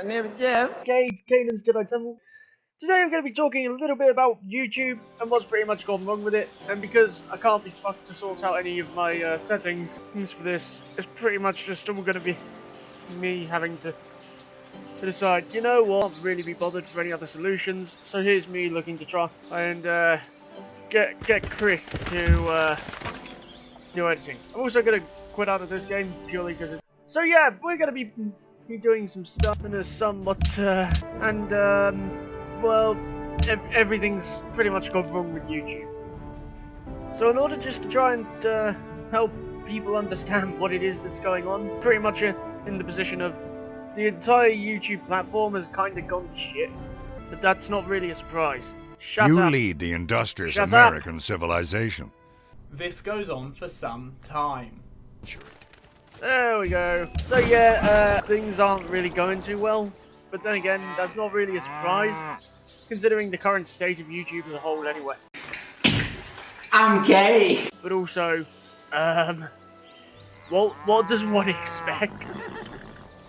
name is Jeff. Okay, Kanan's Jedi Temple. Today I'm going to be talking a little bit about YouTube and what's pretty much gone wrong with it. And because I can't be fucked to sort out any of my settings for this, it's pretty much just all going to be me having to decide, you know what, I can't really be bothered for any other solutions. So here's me looking to try and get Chris to do editing. I'm also going to quit out of this game purely because so yeah, we're going to be doing some stuff in a somewhat well, everything's pretty much gone wrong with YouTube. So in order just to try and help people understand what it is that's going on, pretty much in the position of the entire YouTube platform has kind of gone to shit. But that's not really a surprise. Shut up. You lead the industrious Shut American civilization. This goes on for some time. There we go. So yeah, things aren't really going too well. But then again, that's not really a surprise, considering the current state of YouTube as a whole anyway. I'm gay. But also, what does one expect?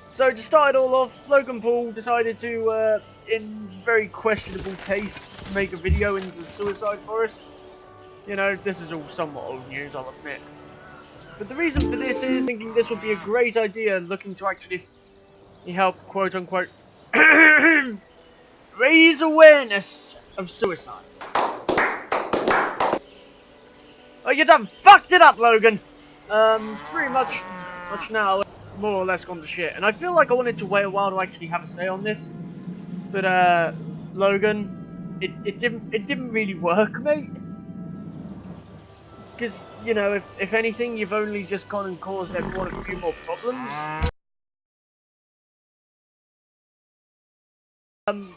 So to start it all off, Logan Paul decided to, in very questionable taste, make a video into the suicide forest. You know, this is all somewhat old news, I'll admit. But the reason for this is thinking this would be a great idea, looking to actually help, quote-unquote, raise awareness of suicide. Oh, you done fucked it up, Logan! Pretty much now, more or less gone to shit. And I feel like I wanted to wait a while to actually have a say on this. But, Logan, it didn't really work, mate. Because, you know, if anything, you've only just gone and caused everyone a few more problems.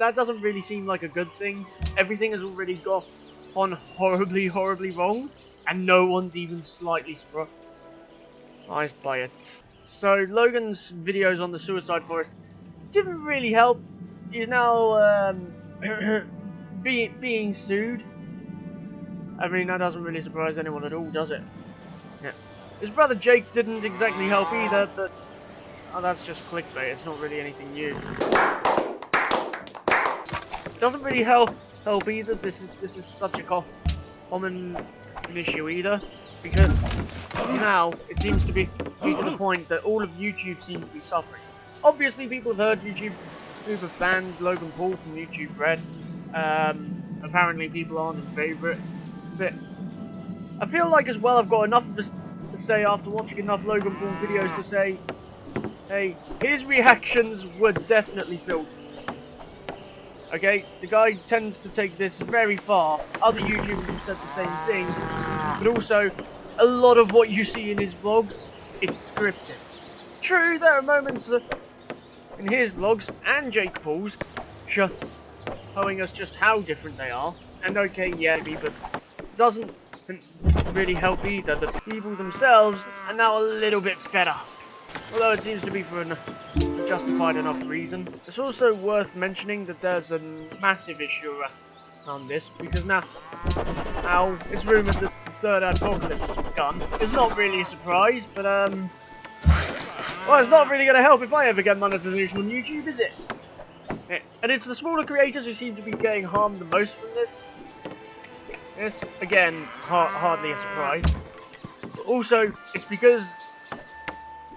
That doesn't really seem like a good thing. Everything has already gone horribly, horribly wrong, and no one's even slightly surprised by it. So Logan's videos on the suicide forest didn't really help. He's now being sued. I mean, that doesn't really surprise anyone at all, does it? Yeah. His brother Jake didn't exactly help either, but oh, that's just clickbait. It's not really anything new. Doesn't really help either. This is such a common issue either, because now it seems to be due to the point that all of YouTube seems to be suffering. Obviously, people have heard YouTube have banned Logan Paul from YouTube Red. Apparently, people aren't in favour of it. But I feel like as well I've got enough of this to say after watching enough Logan Paul videos to say, hey, his reactions were definitely filtered. Okay, the guy tends to take this very far. Other YouTubers have said the same thing, but also a lot of what you see in his vlogs, it's scripted. True, there are moments in his vlogs and Jake Paul's showing us just how different they are. And okay, yeah, but doesn't really help either. The people themselves are now a little bit fed up, although it seems to be for a justified enough reason. It's also worth mentioning that there's a massive issue on this, because now it's rumoured that the third apocalypse has begun. It's not really a surprise, but well, it's not really going to help if I ever get monetization on YouTube, is it? Yeah. And it's the smaller creators who seem to be getting harmed the most from this. Yes, again, hardly a surprise. But also, it's because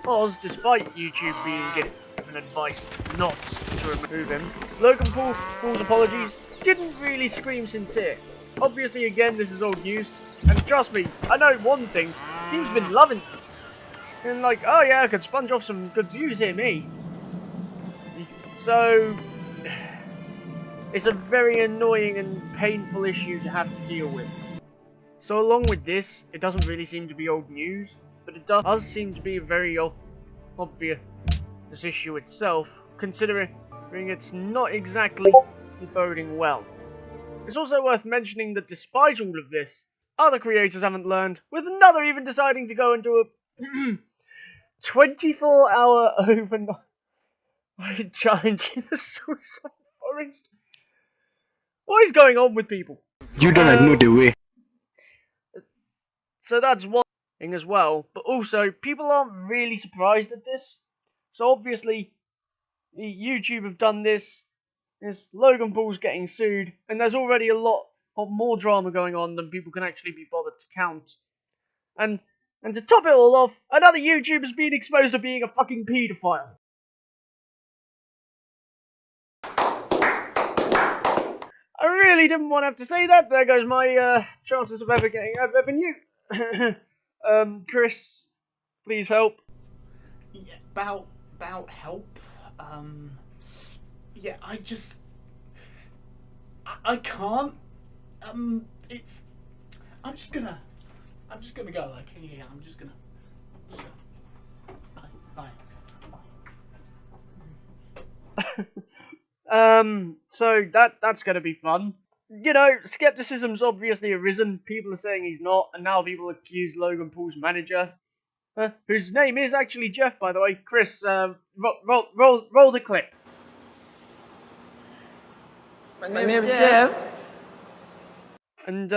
Oz, despite YouTube being given advice not to remove him, Logan Paul's apologies didn't really scream sincere. Obviously, again, this is old news, and trust me, I know one thing, team's been loving this. And like, oh yeah, I could sponge off some good views here, me. So it's a very annoying and painful issue to have to deal with. So along with this, it doesn't really seem to be old news, but it does seem to be a very obvious issue itself, considering it's not exactly boding well. It's also worth mentioning that despite all of this, other creators haven't learned, with another even deciding to go and do a 24-hour overnight challenge in the suicide forest. What is going on with people? You don't know the way. So that's one thing as well, but also people aren't really surprised at this. So obviously, YouTube have done this. Logan Paul's getting sued, and there's already a lot of more drama going on than people can actually be bothered to count. And to top it all off, another YouTuber's been exposed to being a fucking paedophile. I really didn't want to have to say that. There goes my chances of ever getting ad revenue. Chris, please help. Yeah, about help. Yeah, I can't. I'm just gonna go. Like, yeah, I'm just gonna. Bye. So that's gonna be fun. You know, skepticism's obviously arisen. People are saying he's not, and now people accuse Logan Paul's manager, whose name is actually Jeff, by the way. Chris, roll the clip. My name is Jeff. And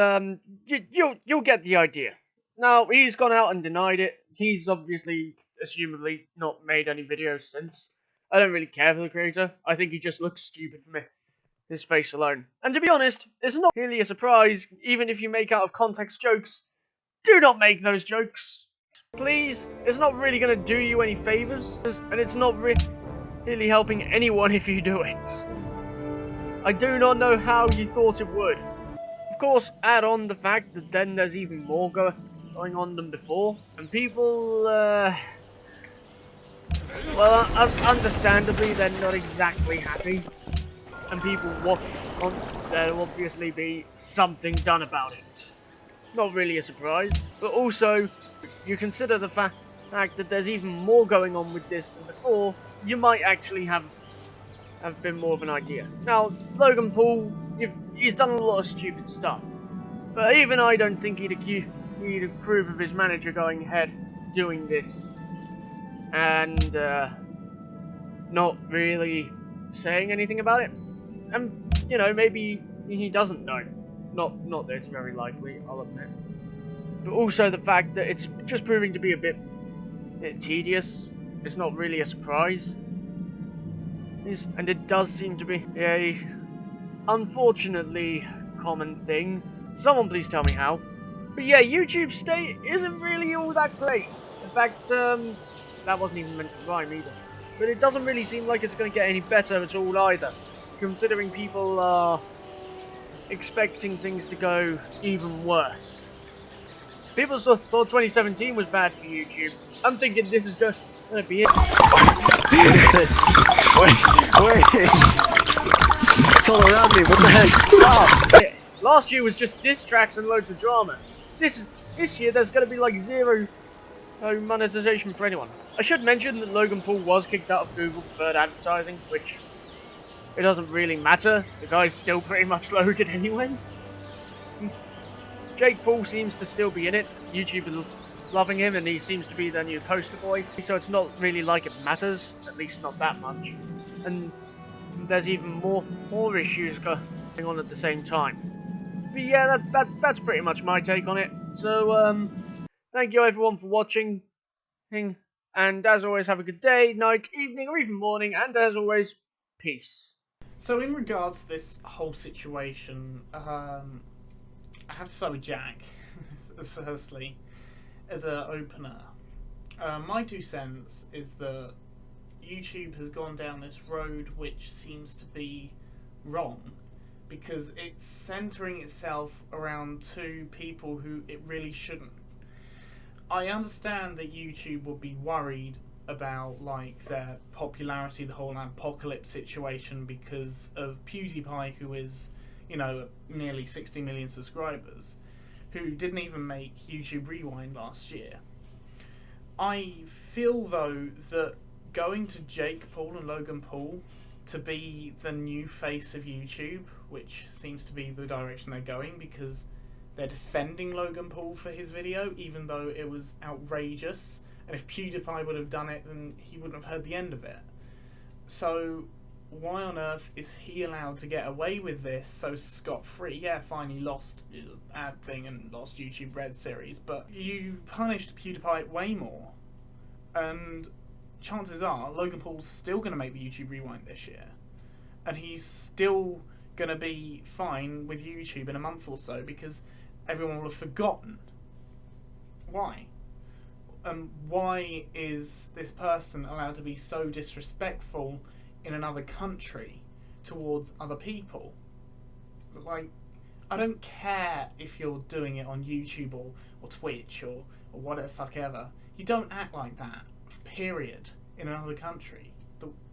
you'll get the idea. Now, he's gone out and denied it. He's obviously, assumably, not made any videos since. I don't really care for the creator. I think he just looks stupid for me. His face alone. And to be honest, it's not really a surprise, even if you make out of context jokes. Do not make those jokes. Please, it's not really going to do you any favours, and it's not really helping anyone if you do it. I do not know how you thought it would. Of course, add on the fact that then there's even more going on than before, and people, well, understandably, they're not exactly happy, and people want there to obviously be something done about it. Not really a surprise, but also, you consider the fact that there's even more going on with this than before, you might actually have been more of an idea. Now, Logan Paul, he's done a lot of stupid stuff, but even I don't think he'd approve of his manager going ahead doing this, and not really saying anything about it. And you know, maybe he doesn't know. Not that it's very likely, I'll admit. But also the fact that it's just proving to be a bit tedious. It's not really a surprise. And it does seem to be a unfortunately common thing. Someone please tell me how. But yeah, YouTube's state isn't really all that great. In fact, that wasn't even meant to rhyme either. But it doesn't really seem like it's going to get any better at all either, considering people are expecting things to go even worse. People thought 2017 was bad for YouTube. I'm thinking this is going to be it. What is this? Wait! It's all around me, what the heck? Stop! Last year was just diss tracks and loads of drama. This year there's going to be like zero monetization for anyone. I should mention that Logan Paul was kicked out of Google preferred advertising, which it doesn't really matter. The guy's still pretty much loaded anyway. Jake Paul seems to still be in it. YouTube is loving him, and he seems to be their new poster boy. So it's not really like it matters, at least not that much. And there's even more issues going on at the same time. But yeah, that's pretty much my take on it. So thank you everyone for watching, and as always, have a good day, night, evening, or even morning. And as always, peace. So in regards to this whole situation, I have to start with Jack, firstly, as an opener. My 2 cents is that YouTube has gone down this road which seems to be wrong, because it's centering itself around 2 people who it really shouldn't. I understand that YouTube would be worried about like their popularity, the whole apocalypse situation, because of PewDiePie, who is, you know, nearly 60 million subscribers, who didn't even make YouTube Rewind last year. I feel though that going to Jake Paul and Logan Paul to be the new face of YouTube, which seems to be the direction they're going, because they're defending Logan Paul for his video, even though it was outrageous. And if PewDiePie would have done it, then he wouldn't have heard the end of it. So why on earth is he allowed to get away with this so scot-free? Yeah, fine, he lost his ad thing and lost YouTube Red series, but you punished PewDiePie way more. And chances are Logan Paul's still going to make the YouTube Rewind this year, and he's still going to be fine with YouTube in a month or so because everyone will have forgotten. Why? Why is this person allowed to be so disrespectful in another country towards other people? Like, I don't care if you're doing it on YouTube or Twitch or whatever fuck ever. You don't act like that, period, in another country.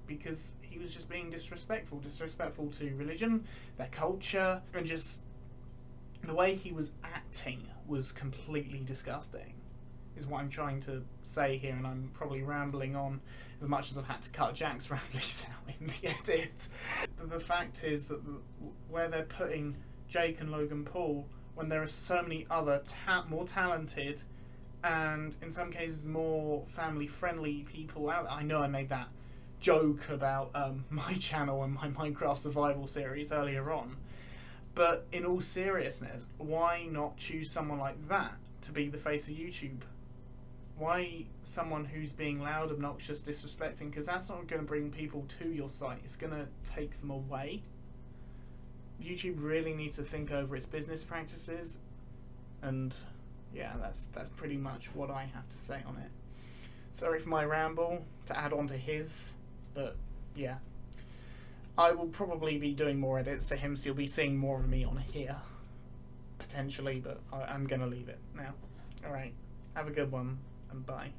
Because he was just being disrespectful to religion, their culture, and just the way he was acting was completely disgusting, is what I'm trying to say here, and I'm probably rambling on as much as I've had to cut Jack's ramblings out in the edit. But the fact is that where they're putting Jake and Logan Paul, when there are so many other more talented and in some cases more family-friendly people out there. I know I made that joke about my channel and my Minecraft survival series earlier on, but in all seriousness, why not choose someone like that to be the face of YouTube? Why someone who's being loud, obnoxious, disrespecting? Because that's not going to bring people to your site. It's going to take them away. YouTube really needs to think over its business practices, and yeah, that's pretty much what I have to say on it. Sorry for my ramble to add on to his, but yeah, I will probably be doing more edits to him, so you'll be seeing more of me on here potentially, but I'm gonna leave it now. Alright, have a good one, and bye.